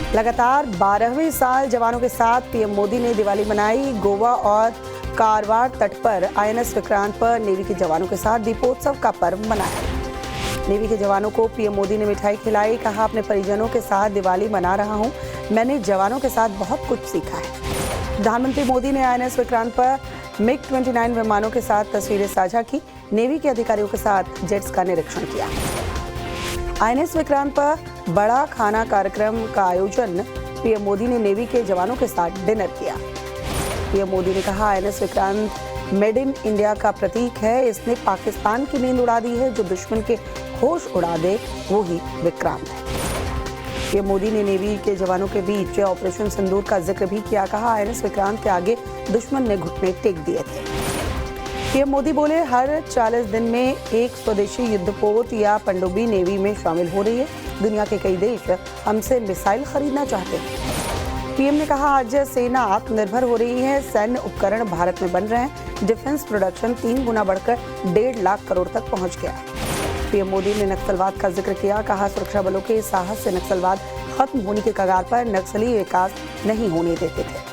लगातार 12वें साल जवानों के साथ पीएम मोदी ने दिवाली मनाई। गोवा और कारवार तट पर आईएनएस विक्रांत पर नेवी के जवानों के साथ दीपोत्सव का पर्व मनाया। नेवी के जवानों को पीएम मोदी ने मिठाई खिलाई। कहा, अपने परिजनों के साथ दिवाली मना रहा हूं। मैंने जवानों के साथ बहुत कुछ सीखा है। प्रधानमंत्री मोदी ने आईएनएस विक्रांत पर MiG-29 विमानों के साथ तस्वीरें साझा की। नेवी के अधिकारियों के साथ जेट्स का निरीक्षण किया। आईएनएस विक्रांत पर बड़ा खाना कार्यक्रम का आयोजन। पीएम मोदी ने नेवी के जवानों के साथ डिनर किया। पीएम मोदी ने कहा, INS Vikrant made in India का प्रतीक है। इसने पाकिस्तान की नींद उड़ा दी है। जो दुश्मन के होश उड़ा दे वो ही विक्रांत है। पीएम मोदी ने नेवी के जवानों के बीच ऑपरेशन सिंदूर का जिक्र भी किया। कहा, आईएनएस विक्रांत के आगे दुश्मन ने घुटने टेक दिए थे। पीएम मोदी बोले, हर 40 दिन में एक स्वदेशी युद्धपोत या पनडुब्बी नेवी में शामिल हो रही है। दुनिया के कई देश हमसे मिसाइल खरीदना चाहते हैं। पीएम ने कहा, आज सेना आत्मनिर्भर हो रही है। सैन्य उपकरण भारत में बन रहे हैं। डिफेंस प्रोडक्शन 3 गुना बढ़कर 1.5 लाख करोड़ तक पहुंच गया। पीएम मोदी ने नक्सलवाद का जिक्र किया। कहा, सुरक्षा बलों के साहस से नक्सलवाद खत्म होने के कगार पर नक्सली विकास नहीं होने देते थे।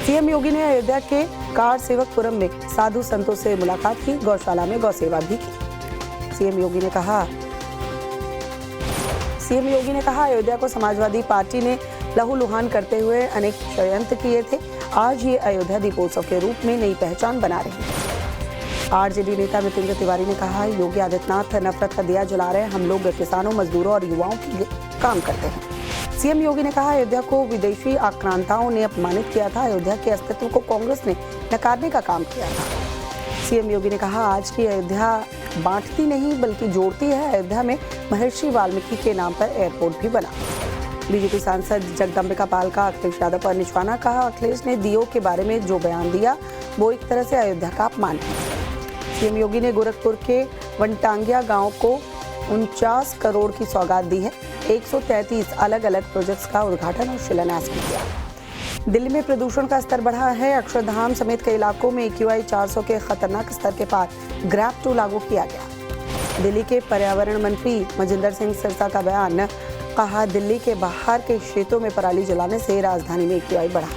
सीएम योगी ने अयोध्या के कार सेवकपुरम में साधु संतों से मुलाकात की। गौशाला में गौसेवा भी की। सीएम योगी ने कहा, अयोध्या को समाजवादी पार्टी ने लहूलुहान करते हुए अनेक षड्यंत्र किए थे। आज ये अयोध्या दीपोत्सव के रूप में नई पहचान बना रही है। आरजेडी नेता मृत्युंजय तिवारी ने कहा, योगी आदित्यनाथ नफरत का दिया जला रहे हैं। हम लोग किसानों, मजदूरों और युवाओं के लिए काम करते हैं। सीएम योगी ने कहा, अयोध्या को विदेशी आक्रांताओं ने अपमानित किया था। अयोध्या के अस्तित्व को कांग्रेस ने नकारने का काम किया था। सीएम योगी ने कहा, आज की अयोध्या बांटती नहीं बल्कि जोड़ती है। अयोध्या में महर्षि वाल्मीकि के नाम पर एयरपोर्ट भी बना। बीजेपी सांसद जगदम्बिका पाल का अखिलेश यादव पर निशाना। कहा, अखिलेश ने दीयों के बारे में जो बयान दिया वो एक तरह से अयोध्या का अपमान है। सीएम योगी ने गोरखपुर के वनटांगिया गांव को 49 करोड़ की सौगात दी है। 133 अलग अलग प्रोजेक्ट्स का उद्घाटन और शिलान्यास भी किया। दिल्ली में प्रदूषण का स्तर बढ़ा है। अक्षरधाम समेत कई इलाकों में AQI 400 के खतरनाक स्तर के पार ग्रैब 2 लागू किया गया। दिल्ली के पर्यावरण मंत्री मजिंदर सिंह सिरसा का बयान। कहा, दिल्ली के बाहर के क्षेत्रों में पराली जलाने से राजधानी में AQI बढ़ा।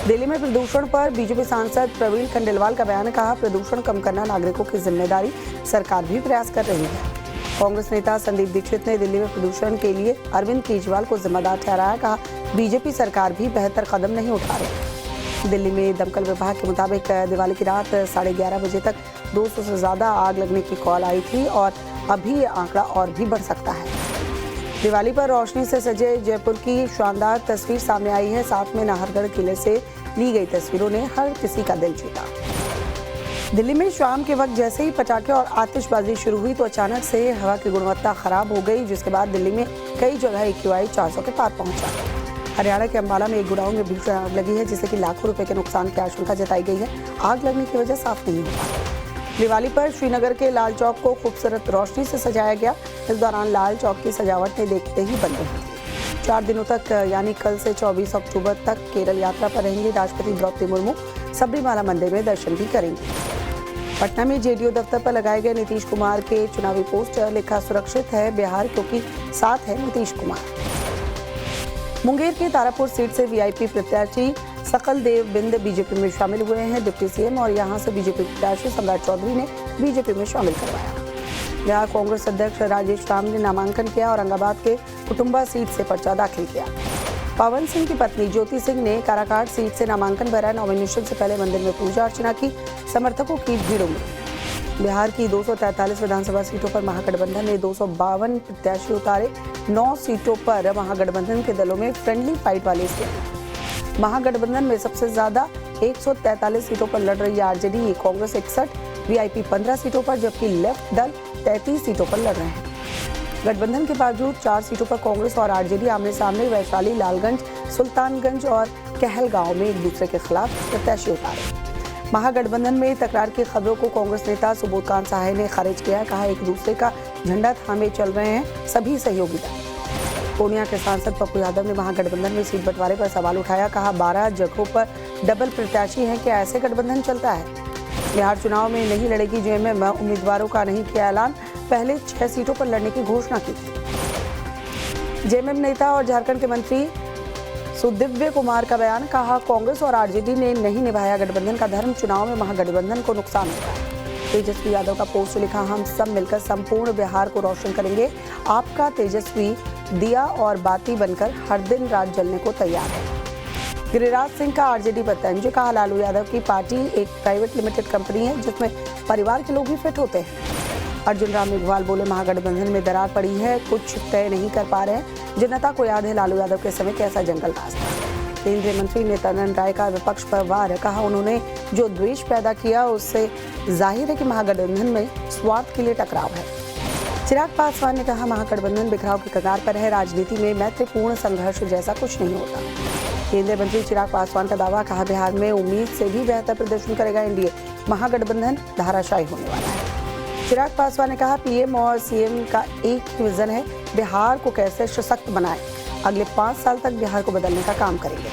दिल्ली में प्रदूषण पर बीजेपी सांसद प्रवीण खंडेलवाल का बयान। कहा, प्रदूषण कम करना नागरिकों की जिम्मेदारी, सरकार भी प्रयास कर रही है। कांग्रेस नेता संदीप दीक्षित ने दिल्ली में प्रदूषण के लिए अरविंद केजरीवाल को जिम्मेदार ठहराया। कहा, बीजेपी सरकार भी बेहतर कदम नहीं उठा रही। दिल्ली में दमकल विभाग के मुताबिक दिवाली की रात 11:30 बजे तक 200 से ज्यादा आग लगने की कॉल आई थी और अभी ये आंकड़ा और भी बढ़ सकता है। दिवाली पर रोशनी से सजे जयपुर की शानदार तस्वीर सामने आई है। साथ में नाहरगढ़ किले से ली गई तस्वीरों ने हर किसी का दिल जीता। दिल्ली में शाम के वक्त जैसे ही पटाखे और आतिशबाजी शुरू हुई तो अचानक से हवा की गुणवत्ता खराब हो गई, जिसके बाद दिल्ली में कई जगह AQI 400 के पार पहुंचा। हरियाणा के अंबाला में एक गोडाउन में भीषण आग लगी है, जिससे कि लाखों रुपए के नुकसान की आशंका जताई गई है। आग लगने की वजह साफ नहीं होता। दिवाली पर श्रीनगर के लाल चौक को खूबसूरत रोशनी से सजाया गया। इस दौरान लाल चौक की सजावट ने देखते ही बन रही थी। 4 दिनों तक यानी कल से 24 अक्टूबर तक केरल यात्रा पर रहेंगी राष्ट्रपति द्रौपदी मुर्मू। सबरीमाला मंदिर में दर्शन भी करेंगे। पटना में JDO दफ्तर पर लगाए गए नीतीश कुमार के चुनावी पोस्टर। लिखा, सुरक्षित है बिहार क्योंकि साथ है नीतीश कुमार। मुंगेर के तारापुर सीट से VIP प्रत्याशी सकल देव बिंद बीजेपी में शामिल हुए हैं। डिप्टी CM और यहां से बीजेपी प्रत्याशी सम्राट चौधरी ने बीजेपी में शामिल करवाया। बिहार कांग्रेस अध्यक्ष राजेश राम ने नामांकन किया। औरंगाबाद के कुटुंबा सीट से पर्चा दाखिल किया। पवन सिंह की पत्नी ज्योति सिंह ने काराकाट सीट से नामांकन भरा। नॉमिनेशन से पहले मंदिर में पूजा अर्चना की। समर्थकों की भीड़ उमड़ी। बिहार की 243 विधानसभा सीटों पर महागठबंधन ने 252 प्रत्याशी उतारे। 9 सीटों पर महागठबंधन के दलों में फ्रेंडली फाइट वाली स्थिति। महागठबंधन में सबसे ज्यादा 143 सीटों पर लड़ रही आरजेडी, कांग्रेस 61, VIP 15 सीटों पर, जबकि लेफ्ट दल 33 सीटों पर लड़ रहे हैं। गठबंधन के बावजूद 4 सीटों पर कांग्रेस और आरजेडी आमने सामने। वैशाली, लालगंज, सुल्तानगंज और कहलगांव में एक दूसरे के खिलाफ प्रत्याशी उतारे। महागठबंधन में तकरार की खबरों को कांग्रेस नेता सुबोध कांत सहाय ने खारिज किया। कहा, एक दूसरे का झंडा थामे चल रहे हैं सभी सहयोगी दल। पूर्णिया के सांसद पप्पू यादव ने महागठबंधन में सीट बंटवारे पर सवाल उठाया। कहा, 12 जगहों पर डबल प्रत्याशी हैं, क्या ऐसे गठबंधन चलता है? बिहार चुनाव में नहीं लड़ेगी JMM, उम्मीदवारों का नहीं किया ऐलान। पहले 6 सीटों पर लड़ने की घोषणा की थी। जेएमएम नेता और झारखंड के मंत्री सुदिव्य कुमार का बयान, कहा कांग्रेस और आरजेडी ने नहीं निभाया गठबंधन का धर्म, चुनाव में महागठबंधन को नुकसान होगा। तेजस्वी यादव का पोस्ट लिखा, हम सब मिलकर संपूर्ण बिहार को रोशन करेंगे, आपका तेजस्वी दिया और बाती बनकर हर दिन रात जलने को तैयार है। गिरिराज सिंह का आरजेडी पर तंज, कहा लालू यादव की पार्टी एक प्राइवेट लिमिटेड कंपनी है जिसमें परिवार के लोग ही फिट होते हैं। अर्जुन राम मेघवाल बोले, महागठबंधन में दरार पड़ी है, कुछ तय नहीं कर पा रहे हैं। जनता को याद है लालू यादव के समय कैसा जंगल राज था। केंद्रीय मंत्री नित्यानंद राय का विपक्ष पर वार, कहा उन्होंने जो द्वेष पैदा किया उससे जाहिर है कि महागठबंधन में स्वार्थ के लिए टकराव है। चिराग पासवान ने कहा, महागठबंधन बिखराव की कगार पर है, राजनीति में मैत्रीपूर्ण संघर्ष जैसा कुछ नहीं होता। केंद्रीय मंत्री चिराग पासवान का दावा, कहा बिहार में उम्मीद से भी बेहतर प्रदर्शन करेगा एनडीए, महागठबंधन धाराशायी होने वाला है। चिराग पासवान ने कहा, पीएम और सीएम का एक ही विजन है, बिहार को कैसे सशक्त बनाएं, अगले 5 साल तक बिहार को बदलने का काम करेंगे।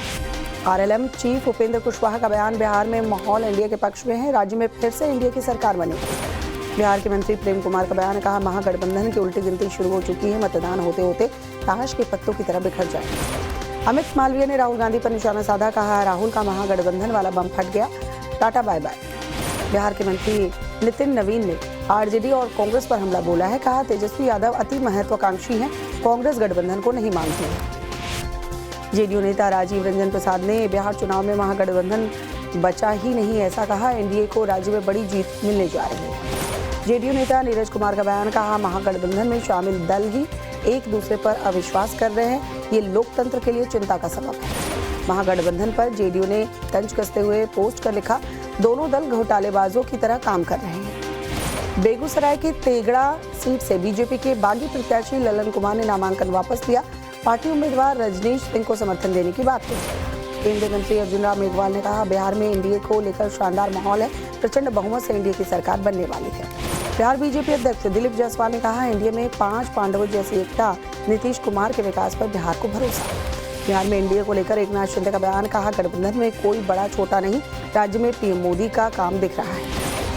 आरएलएम चीफ उपेंद्र कुशवाहा का बयान, बिहार में माहौल एनडीए के पक्ष में है, राज्य में फिर से एनडीए की सरकार बनेगी। बिहार के मंत्री प्रेम कुमार का बयान, कहा महागठबंधन की उल्टी गिनती शुरू हो चुकी है, मतदान होते होते ताश के पत्तों की तरह बिखर जाएंगे। अमित मालवीय ने राहुल गांधी पर निशाना साधा, कहा राहुल का महागठबंधन वाला बम फट गया, टाटा बाय बाय। बिहार के मंत्री नितिन नवीन ने आरजेडी और कांग्रेस पर हमला बोला है, कहा तेजस्वी यादव अति महत्वाकांक्षी हैं, कांग्रेस गठबंधन को नहीं मानती है। जेडीयू नेता राजीव रंजन प्रसाद ने बिहार चुनाव में महागठबंधन बचा ही नहीं ऐसा कहा, एनडीए को राज्य में बड़ी जीत मिलने जा रही है। जेडीयू नेता नीरज कुमार का बयान, कहा महागठबंधन में शामिल दल ही एक दूसरे पर अविश्वास कर रहे हैं, ये लोकतंत्र के लिए चिंता का सबब है। महागठबंधन पर जेडीयू ने तंज कसते हुए पोस्ट कर लिखा, दोनों दल घोटालेबाजों की तरह काम कर रहे हैं। बेगूसराय की तेगड़ा सीट से बीजेपी के बागी प्रत्याशी ललन कुमार ने नामांकन वापस लिया, पार्टी उम्मीदवार रजनीश सिंह को समर्थन देने की बात कही। केंद्रीय मंत्री अर्जुन राम मेघवाल ने कहा, बिहार में एनडीए को लेकर शानदार माहौल है, प्रचंड बहुमत से एनडीए की सरकार बनने वाली है। बिहार बीजेपी अध्यक्ष दिलीप जायसवाल ने कहा, एनडीए में 5 पांडवों जैसी एकता, नीतीश कुमार के विकास पर बिहार को भरोसा। बिहार में एनडीए को लेकर एकनाथ शिंदे का बयान, कहा गठबंधन में कोई बड़ा छोटा नहीं, राज्य में पीएम मोदी का काम दिख रहा है।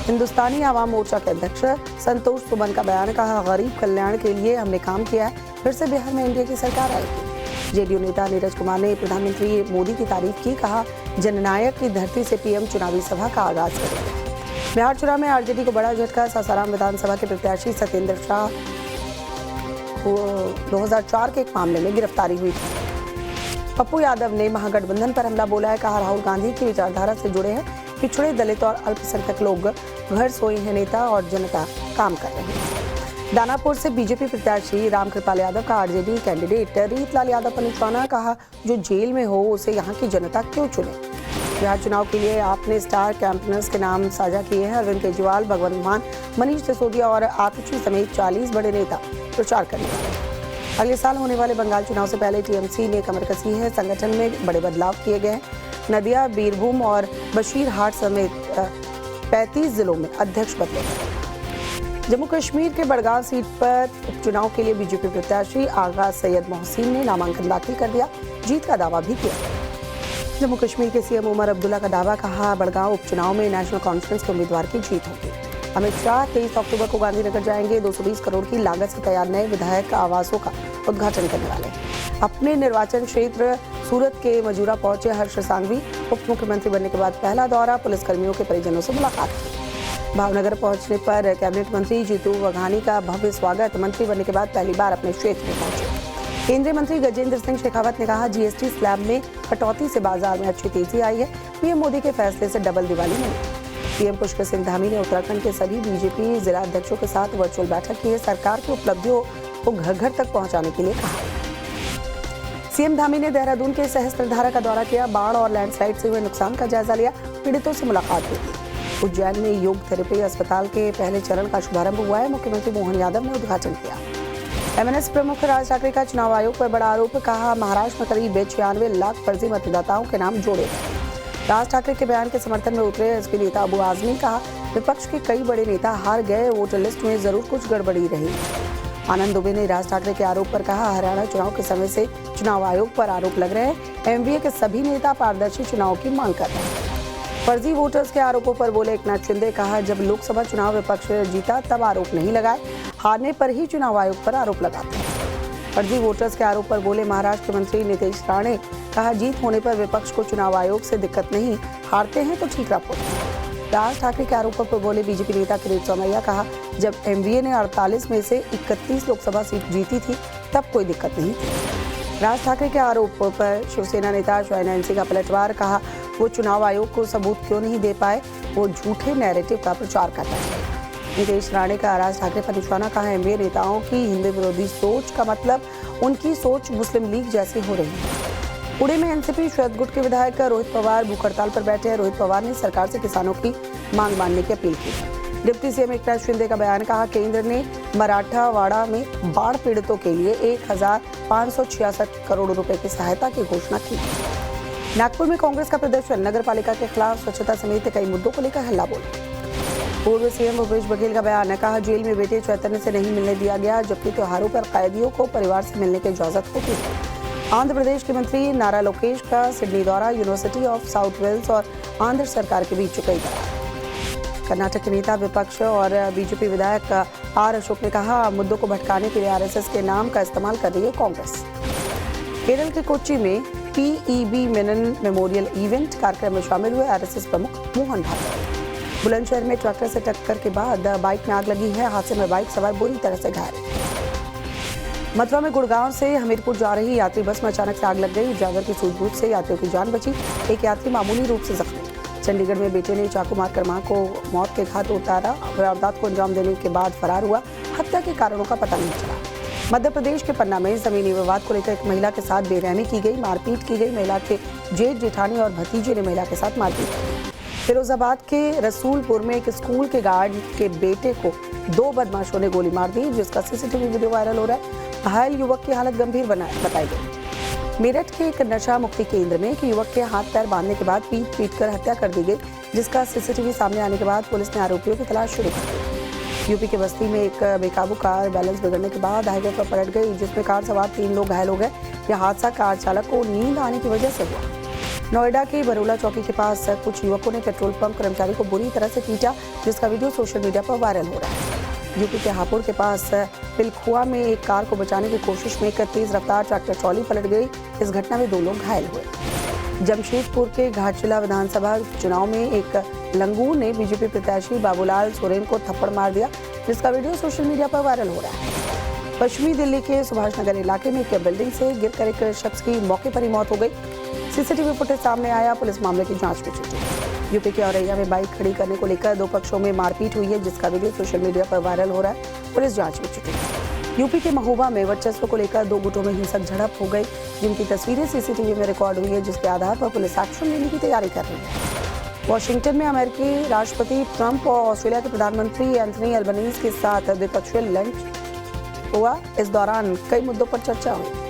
हिंदुस्तानी आवाम मोर्चा के अध्यक्ष संतोष सुमन का बयान, कहा गरीब कल्याण के लिए हमने काम किया है, फिर से बिहार में एनडीए की सरकार आएगी। जेडीयू नेता नीरज कुमार ने प्रधानमंत्री मोदी की तारीफ की, कहा जननायक की धरती से पीएम चुनावी सभा का आगाज करेंगे। बिहार चुनाव में आरजेडी को बड़ा झटका, सासाराम विधानसभा के प्रत्याशी सत्येंद्र शाह को 2004 के एक मामले में गिरफ्तारी हुई थी। पप्पू यादव ने महागठबंधन पर हमला बोला है, कहा राहुल गांधी की विचारधारा से जुड़े हैं, पिछड़े दलित और अल्पसंख्यक लोग घर सोए हैं, नेता और जनता काम कर रहे हैं। दानापुर से बीजेपी प्रत्याशी रामकृपाल यादव का आरजेडी कैंडिडेट रीतलाल यादव पर निशाना, कहा जो जेल में हो उसे यहाँ की जनता क्यों चुने। बिहार चुनाव के लिए आपने स्टार कैंपेनर्स के नाम साझा किए हैं, अरविंद केजरीवाल, भगवंत मान, मनीष सिसोदिया और आतिशी समेत 40 बड़े नेता प्रचार करने वाले हैं। अगले साल होने वाले बंगाल चुनाव से पहले टीएमसी ने कमर कसी है, संगठन में बड़े बदलाव किए गए हैं। नदिया, बीरभूम और बशीरहाट समेत 35 जिलों में अध्यक्ष बदले गए। जम्मू कश्मीर के बड़गांव सीट पर उपचुनाव के लिए बीजेपी प्रत्याशी आगा सैयद मोहसिन ने नामांकन दाखिल कर दिया, जीत का दावा भी किया। जम्मू कश्मीर के सीएम उमर अब्दुल्ला का दावा, कहा बड़गांव उपचुनाव में नेशनल कॉन्फ्रेंस के उम्मीदवार की जीत होगी। अमित शाह 23 अक्टूबर को गांधीनगर जाएंगे, 220 करोड़ की लागत से तैयार नए विधायक आवासों का उद्घाटन करने वाले हैं। अपने निर्वाचन क्षेत्र सूरत के मजूरा पहुंचे हर्ष सांघवी, उप मुख्यमंत्री बनने के बाद पहला दौरा, पुलिसकर्मियों के परिजनों से मुलाकात की। भावनगर पहुंचने पर कैबिनेट मंत्री जीतू वघानी का भव्य स्वागत, मंत्री बनने के बाद पहली बार अपने क्षेत्र में पहुंचे। केंद्रीय मंत्री गजेंद्र सिंह शेखावत ने कहा, जीएसटी स्लैब में कटौती से बाजार में अच्छी तेजी आई है, पीएम मोदी के फैसले से double Diwali money. PM Pushkar Singh Dhami ने उत्तराखंड के सभी बीजेपी जिला अध्यक्षों के साथ वर्चुअल बैठक की है, सरकार की उपलब्धियों को घर घर तक पहुंचाने के लिए कहा। सीएम धामी ने देहरादून के सहस्त्रधारा का दौरा किया, बाढ़ और लैंडस्लाइड से हुए नुकसान का जायजा लिया, पीड़ितों से मुलाकात की। उज्जैन में योग थेरेपी अस्पताल के पहले चरण का शुभारंभ हुआ है, मुख्यमंत्री मोहन यादव ने उद्घाटन किया। एमएनएस प्रमुख राज ठाकरे का चुनाव आयोग पर बड़ा आरोप, कहा महाराष्ट्र में करीब 96 लाख फर्जी मतदाताओं के नाम जोड़े गए। राज ठाकरे के बयान के समर्थन में उतरे एसपी नेता अबू आजमी, कहा विपक्ष के कई बड़े नेता हार गए, वोटर लिस्ट में जरूर कुछ गड़बड़ी रही। आनंद दुबे ने राज ठाकरे के आरोप पर कहा, हरियाणा चुनाव के समय से चुनाव आयोग पर आरोप लग रहे हैं, एमवीए के सभी नेता पारदर्शी चुनाव की मांग कर रहे हैं। फर्जी वोटर्स के आरोपों पर बोले एकनाथ शिंदे, कहा जब लोकसभा चुनाव विपक्ष जीता तब आरोप नहीं लगाए, हारने पर ही चुनाव आयोग पर आरोप लगाते हैं। फर्जी वोटर्स के आरोप पर बोले महाराष्ट्र के मंत्री नीतीश राणे। कहा, जीत होने पर विपक्ष को चुनाव आयोग से दिक्कत नहीं, हारते हैं तो ठीक रहो। राज ठाकरे के आरोपों पर बोले बीजेपी नेता किरीट सोमैया। कहा, जब एमवीए ने 48 में से 31 लोकसभा सीट जीती थी तब कोई दिक्कत नहीं थी। राज ठाकरे के आरोपों पर शिवसेना नेता शोएब एनसी का पलटवार। कहा, वो चुनाव आयोग को सबूत क्यों नहीं दे पाए, वो झूठे नैरेटिव का प्रचार करता है। नीतीश राणे का राज ठाकरे पर निशाना। कहा, एमवीए नेताओं की हिंदू विरोधी सोच का मतलब उनकी सोच मुस्लिम लीग जैसी हो रही है। पुणे में एनसीपी श्वेत गुट के विधायक रोहित पवार भूख हड़ताल पर बैठे हैं। रोहित पवार ने सरकार से किसानों की मांग मानने की अपील की। डिप्टी सीएम एकनाथ शिंदे का बयान। कहा, केंद्र ने मराठावाड़ा में बाढ़ पीड़ितों के लिए 1566 करोड़ रुपए की सहायता की घोषणा की। नागपुर में कांग्रेस का प्रदर्शन। नगर पालिका के खिलाफ स्वच्छता समेत कई मुद्दों को लेकर हल्ला बोल। पूर्व सीएम भूपेश बघेल का बयान है। कहा, जेल में बेटे चैतन्य से नहीं मिलने दिया गया, जबकि त्योहारों पर कैदियों को परिवार से मिलने की इजाजत होती है। आंध्र प्रदेश के मंत्री नारा लोकेश का सिडनी दौरा। यूनिवर्सिटी ऑफ साउथ वेल्स और आंध्र सरकार के बीच कई दरार। कर्नाटक के नेता विपक्ष और बीजेपी विधायक आर अशोक ने कहा, मुद्दों को भटकाने के लिए आरएसएस के नाम का इस्तेमाल कर रही है कांग्रेस। केरल के कोच्चि में पीईबी मेनन मेमोरियल इवेंट कार्यक्रम में शामिल हुए आरएसएस प्रमुख मोहन भागवत। बुलंदशहर में ट्रैक्टर से टक्कर के बाद बाइक में आग लगी है। हादसे में बाइक सवार बुरी तरह से घायल। मथुरा में गुड़गांव से हमीरपुर जा रही यात्री बस में अचानक से आग लग गई। ड्राइवर की सूझबूझ से यात्रियों की जान बची। एक यात्री मामूली रूप से जख्मी। चंडीगढ़ में बेटे ने चाकू मारकर मां को मौत के घाट उतारा। वारदात को अंजाम देने के बाद फरार हुआ। हत्या के कारणों का पता नहीं चला। मध्य प्रदेश के पन्ना में जमीनी विवाद को लेकर एक महिला के साथ बेरहमी की गई, मारपीट की गई। महिला के जेठ जेठानी और भतीजे ने महिला के साथ मारपीट की। फिरोजाबाद के रसूलपुर में एक स्कूल के गार्ड के बेटे को 2 बदमाशों ने गोली मार दी, जिसका सीसीटीवी वीडियो वायरल हो रहा है। घायल युवक की हालत गंभीर बताई गई। मेरठ के एक नशा मुक्ति केंद्र में एक युवक के हाथ पैर बांधने के बाद पीट कर हत्या कर दी गई, जिसका सीसीटीवी सामने आने के बाद पुलिस ने आरोपियों की तलाश शुरू कर दी। यूपी के बस्ती में एक बेकाबू कार बैलेंस बिगड़ने के बाद हाईवे पर पलट गई, जिसमें कार सवार 3 लोग घायल हो गए। यह हादसा कार चालक को नींद आने की वजह से हुआ। नोएडा के बरोला चौकी के पास कुछ युवकों ने पेट्रोल पंप कर्मचारी को बुरी तरह से पीटा, जिसका वीडियो सोशल मीडिया पर वायरल हो रहा है। यूपी के हापुड़ के पास पिलखुआ में एक कार को बचाने की कोशिश में एक तेज रफ्तार ट्रैक्टर ट्रॉली पलट गई। इस घटना में 2 लोग घायल हुए। जमशेदपुर के घाटशिला विधानसभा चुनाव में एक लंगूर ने बीजेपी प्रत्याशी बाबूलाल सोरेन को थप्पड़ मार दिया, जिसका वीडियो सोशल मीडिया पर वायरल हो रहा है। पश्चिमी दिल्ली के सुभाष नगर इलाके में एक बिल्डिंग से गिरकर एक शख्स की मौके पर ही मौत हो गई। सीसीटीवी फुटेज सामने आया। पुलिस मामले की जांच में जुटी। यूपी के औरैया में बाइक खड़ी करने को लेकर 2 पक्षों में मारपीट हुई है, जिसका वीडियो सोशल मीडिया पर वायरल हो रहा है। पुलिस जांच में जुटी। यूपी के महोबा में वर्चस्व को लेकर 2 गुटों में हिंसक झड़प हो गई, जिनकी तस्वीरें सीसीटीवी में रिकॉर्ड हुई है, जिसके आधार पर पुलिस एक्शन लेने की तैयारी कर रही है। वॉशिंगटन में अमेरिकी राष्ट्रपति ट्रंप और ऑस्ट्रेलिया के प्रधानमंत्री एंथनी अल्बनीज के साथ द्विपक्षीय लंच हुआ। इस दौरान कई मुद्दों पर चर्चा हुई।